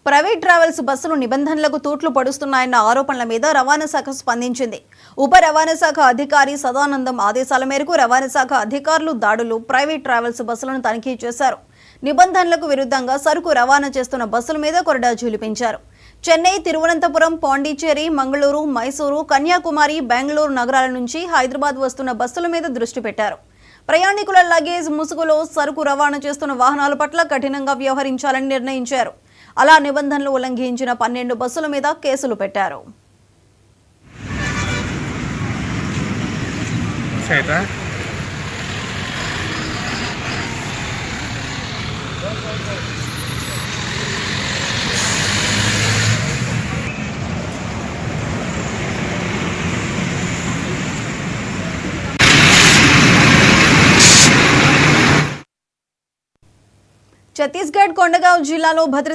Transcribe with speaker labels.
Speaker 1: Private travels బస్సులు నిబంధనలకు తూట్లు పడుస్తున్నాయన్న ఆరోపణల మీద రవాణా శాఖ స్పందించింది. ఉప రవాణా శాఖ అధికారి సదానందం ఆదేశాల మేరకు రవాణా శాఖ అధికారులు దాడులు ప్రైవేట్ ట్రావెల్స్ బస్సులను తనిఖీ చేశారు. నిబంధనలకు విరుద్ధంగా సరుకు రవాణా చేస్తున్న బస్సుల మీద కొరడా జూలిపించారు. చెన్నై, తిరువనంతపురం, పాండిచ్చేరి, మంగళూరు, మైసూరు, కన్యాకుమారి, బెంగళూరు నగరాల నుంచి హైదరాబాద్ వస్తున్న బస్సుల మీద దృష్టి పెట్టారు. ప్రయాణికుల లగేజ్ ముసుగులో సరుకు రవాణా చేస్తున్న వాహనాల పట్ల కఠినంగా వ్యవహరించాలని నిర్ణయించారు. అలా నిబంధనలు ఉల్లంఘించిన 12 బస్సుల మీద కేసులు పెట్టారు. ఛత్తీస్గఢ్ కొండగావ్ జిల్లాలో భద్రత